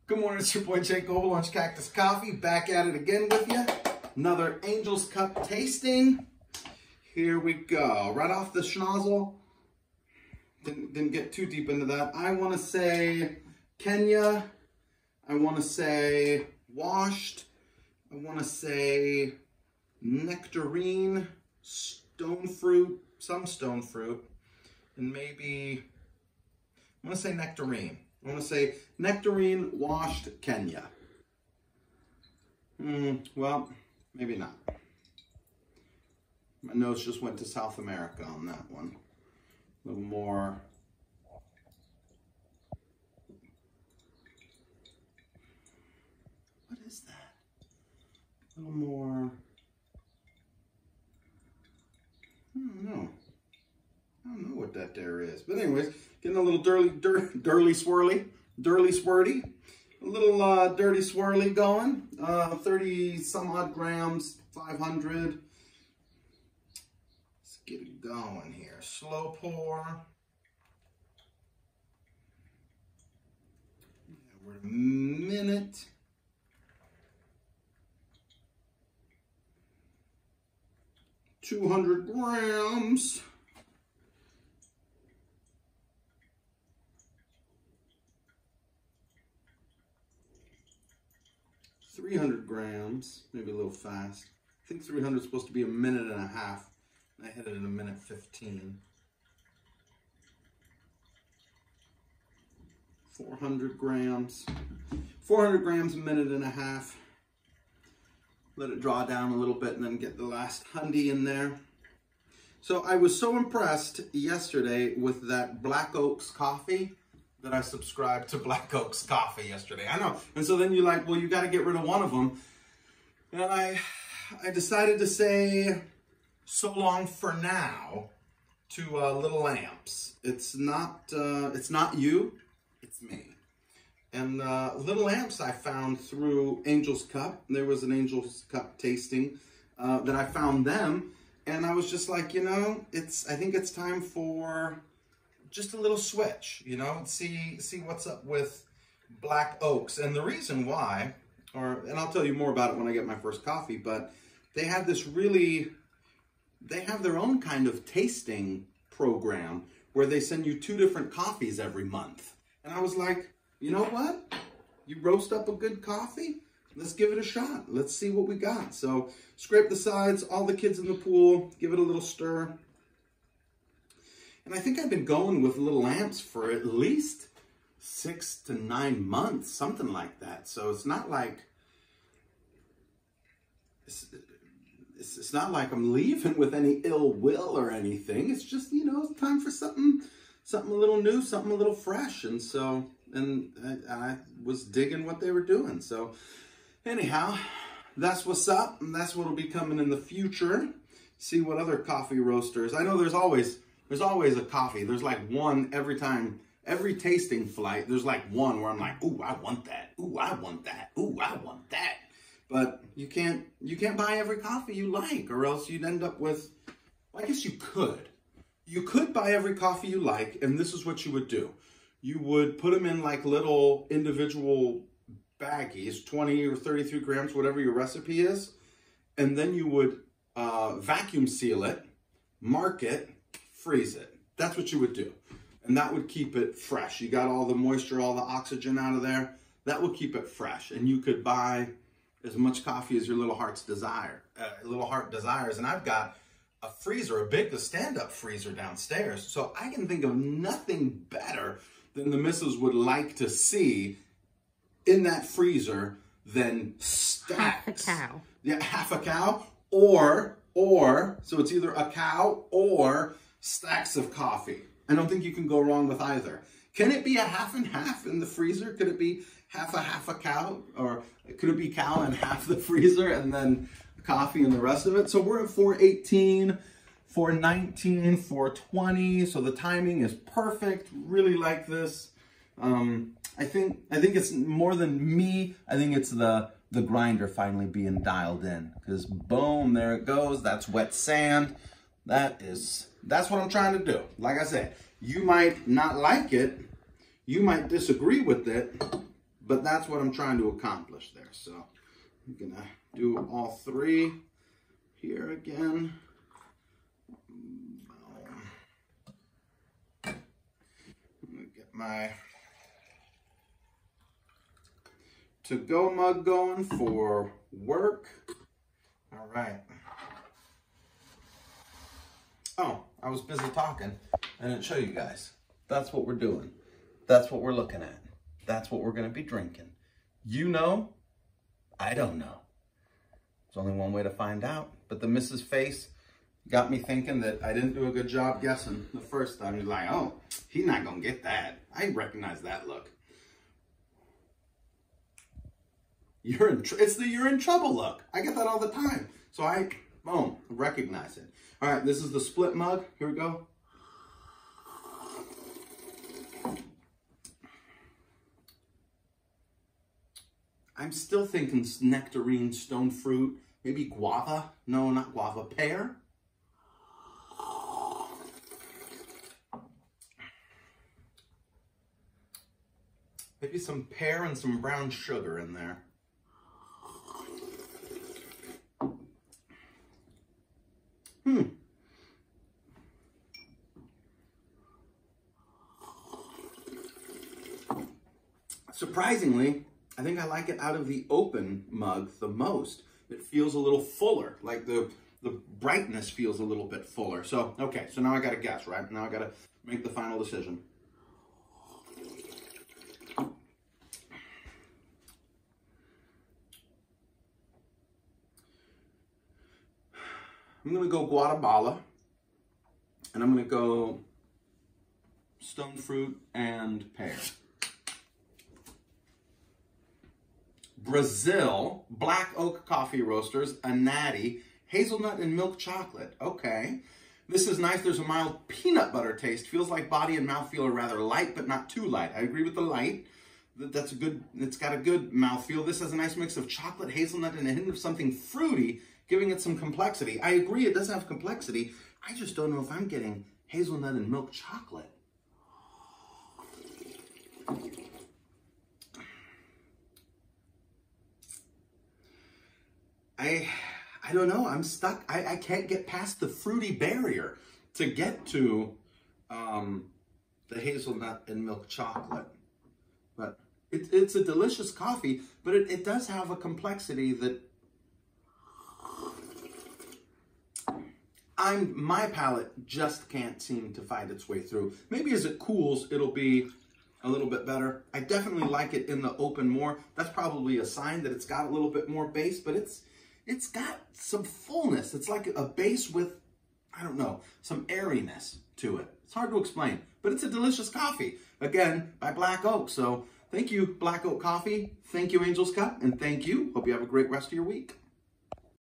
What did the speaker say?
Good morning, it's your boy Jake Goble, Lunch Cactus Coffee, back at it again with you. Another Angel's Cup tasting. Here we go. Right off the schnozzle. Didn't get too deep into that. I want to say Kenya. I want to say washed. I want to say nectarine, stone fruit, some stone fruit, and maybe, I want to say nectarine. I want to say nectarine washed Kenya. Well, maybe not. My nose just went to South America on that one. A little more. What is that? A little more. I don't know. I don't know what that there is. But anyways, getting a little dirty swirly. A little dirty swirly going. 30 some odd grams, 500. Let's get it going here. Slow pour. Yeah, we're at a minute. $200 grams. $300 grams, maybe a little fast. I think 300 is supposed to be a minute and a half. I hit it in a minute 15. 400 grams. 400 grams, a minute and a half. Let it draw down a little bit and then get the last hundy in there. So I was so impressed yesterday with that Black Oaks coffee that I subscribed to Black Oaks Coffee yesterday. I know. And so then you're like, well, you got to get rid of one of them. And I decided to say so long for now to Little Lamps. It's not you, it's me. And Little Lamps I found through Angel's Cup. There was an Angel's Cup tasting that I found them. And I was just like, you know, I think it's time for just a little switch, you know, see what's up with Black Oaks. And the reason why, and I'll tell you more about it when I get my first coffee, but they have they have their own kind of tasting program where they send you 2 different coffees every month. And I was like, you know what? You roast up a good coffee? Let's give it a shot. Let's see what we got. So scrape the sides, all the kids in the pool, give it a little stir. And I think I've been going with Little Lamps for at least 6 to 9 months, something like that. So it's not like, it's not like I'm leaving with any ill will or anything. It's just, you know, it's time for something a little new, something a little fresh. And so, I was digging what they were doing. So anyhow, that's what's up. And that's what'll be coming in the future. See what other coffee roasters. I know there's always a coffee. There's like one every tasting flight, there's like one where I'm like, ooh, I want that. Ooh, I want that. Ooh, I want that. But you can't buy every coffee you like, or else you'd end up with, well, I guess you could. You could buy every coffee you like, and this is what you would do. You would put them in like little individual baggies, 20 or 33 grams, whatever your recipe is. And then you would vacuum seal it, mark it, freeze it. That's what you would do. And that would keep it fresh. You got all the moisture, all the oxygen out of there. That will keep it fresh. And you could buy as much coffee as your little heart desires. And I've got a freezer, a big stand-up freezer downstairs. So I can think of nothing better than the missus would like to see in that freezer than stacks. Half a cow. Yeah, half a cow. Or, so it's either a cow or stacks of coffee. I don't think you can go wrong with either. Can it be a half and half in the freezer? Could it be half a cow? Or could it be cow and half the freezer and then coffee and the rest of it? So we're at 418, 419, 420. So the timing is perfect. Really like this. I think it's more than me. I think it's the grinder finally being dialed in, because boom, there it goes. That's wet sand. That's what I'm trying to do. Like I said, you might not like it, you might disagree with it, but that's what I'm trying to accomplish there. So I'm gonna do all three here again. I'm gonna get my to-go mug going for work. All right. Oh, I was busy talking. I didn't show you guys. That's what we're doing. That's what we're looking at. That's what we're going to be drinking. You know, I don't know. There's only one way to find out. But the Mrs. Face got me thinking that I didn't do a good job guessing the first time. He's like, oh, he's not going to get that. I recognize that look. It's the you're in trouble look. I get that all the time. So I, boom, recognize it. All right, this is the split mug. Here we go. I'm still thinking nectarine, stone fruit, maybe guava. No, not guava, pear. Maybe some pear and some brown sugar in there. Surprisingly, I think I like it out of the open mug the most. It feels a little fuller, like the brightness feels a little bit fuller. So, okay, so now I gotta guess, right? Now I gotta make the final decision. I'm gonna go Guatemala, and I'm gonna go stone fruit and pear. Brazil, Black Oak Coffee Roasters, a natty, hazelnut and milk chocolate. Okay. This is nice. There's a mild peanut butter taste. Feels like body and mouthfeel are rather light, but not too light. I agree with the light. That's a good, it's got a good mouthfeel. This has a nice mix of chocolate, hazelnut, and a hint of something fruity, giving it some complexity. I agree it doesn't have complexity. I just don't know if I'm getting hazelnut and milk chocolate. I don't know. I'm stuck. I can't get past the fruity barrier to get to the hazelnut and milk chocolate. But it's a delicious coffee, but it does have a complexity that my palate just can't seem to find its way through. Maybe as it cools, it'll be a little bit better. I definitely like it in the open more. That's probably a sign that it's got a little bit more base, but it's got some fullness. It's like a base with, I don't know, some airiness to it. It's hard to explain, but it's a delicious coffee. Again, by Black Oak. So thank you, Black Oak Coffee. Thank you, Angel's Cup. And thank you. Hope you have a great rest of your week.